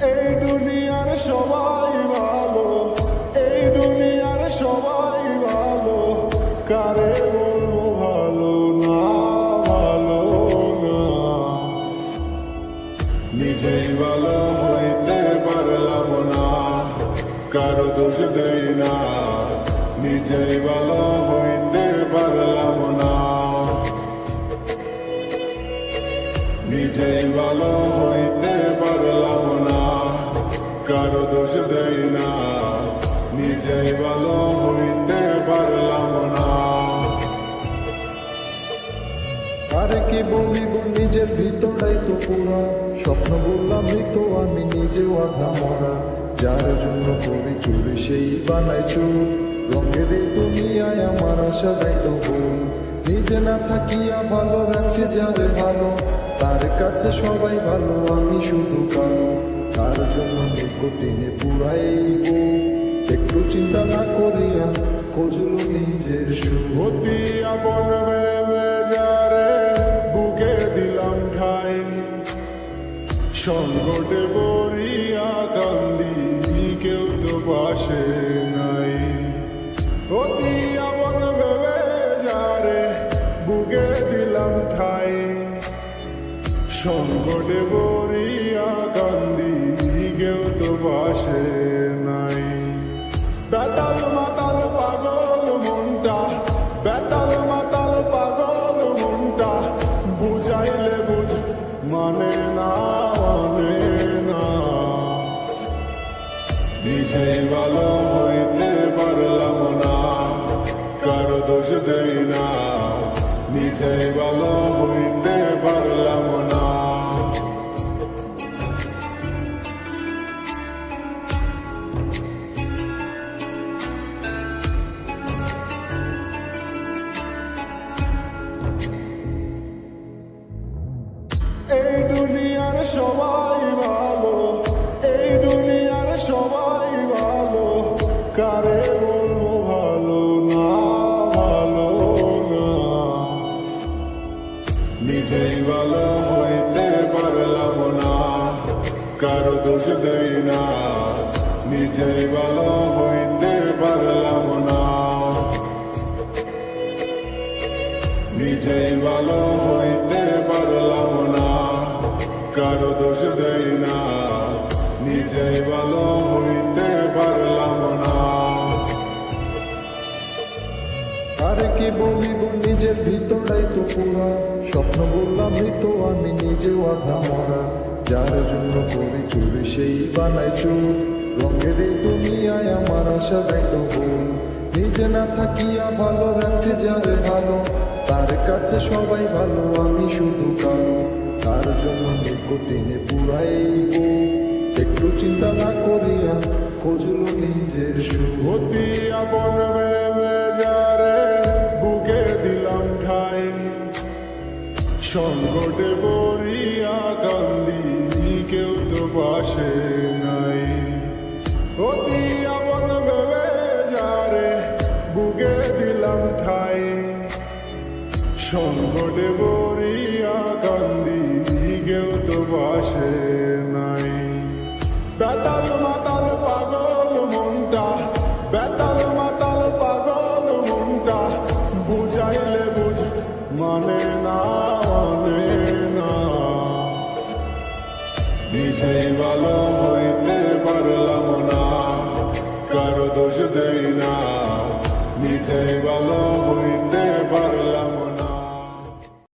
এই দুনিয়ার সবাই ভালো, এই দুনিয়ার সবাই ভালো, কারে বলবো ভালো না, ভালো না। নিজেই ভালো হইতে পারলাম না, কারো দোষ দেই না। নিজেই ভালো হইতে পারলাম না, নিজেই ভালো হইতে পারলাম না, কারো দোষ দেই না। নিজেই ভালো হইতে পারলাম না। আরে কি বলিব নিজের ভিতরটাই তো পুরা, স্বপ্ন বললাম তো আমি নিজেও আধা মরা। যার জন্য করি চুরি সেই বানাই চুর, রঙের এই দুনিয়ায় আমার আশা দেয় তো ভুল। নিজে না থাকিয়া ভালো রাখছে যারে ভালো, তার কাছে সবাই ভালো আমি শুধু কালো। তার জন্য নিকটিনে পুরাইব, একটু চিন্তা না করিয়া খোঁজল নিজের সুর। অতি আপন ভেবে যারে বুকে দিলাম ঠাই, সংকটে পড়িয়া কান্দি কেউ তো পাশে নাই। অতি আপন ভেবে যারে বুকে দিলাম ঠাই, সংকটে পড়িয়া কান্দি কেউ তো পাশে নাই। বেতাল মাতাল পাগল মনটা, বেতাল মাতাল পাগল মনটা, বুঝাইলে বুঝ মানে না, মানে না। নিজেই ভালো হইতে পারলাম না, কারো দোষ দেই না। নিজেই ভালো হইতে পারলাম না। এই দুনিয়ার সবাই ভালো, এই দুনিয়ার সবাই ভালো, কারে বলবো ভালো না, ভালো না। নিজেই ভালো হইতে পারলাম না, কারো দোষ দেই না। নিজেই ভালো হইতে পারলাম না, নিজেই ভালো হইতে পারলাম না, কারো দোষ দেই না। নিজেই ভালো হইতে পারলাম না। আরে কি বলিব নিজের ভিতরটাই তো পুরা, স্বপ্ন বললাম তো আমি নিজেও আধা মরা। যার জন্য করি চুরি সেই বানাই চুর, রঙের এই দুনিয়ায় আমার আশা দেয় তো ভুল। নিজে না থাকিয়া ভালো রাখছে যারে ভালো, তার কাছে সবাই ভালো আমি শুধু কালো। তার জন্য নিকটিনে পুরাইব, একটু চিন্তা না করিয়া খোঁজল নিজের সুর। অতি আপন ভেবে যারে বুকে দিলাম ঠাই, সংকটে পড়িয়া কান্দি কেউ তো পাশে নাই। অতি আপন ভেবে যারে বুকে দিলাম ঠাই, সংকটে পড়িয়া কান্দি কেউ তো পাশে নাই। বেতাল মাতাল পাগল মনটা, বেতাল মাতাল পাগল মনটা, বুঝাইলে বুঝ মানে না, মানে না। নিজেই ভালো হইতে পারলাম না, কারো দোষ দেই না। নিজেই ভালো হই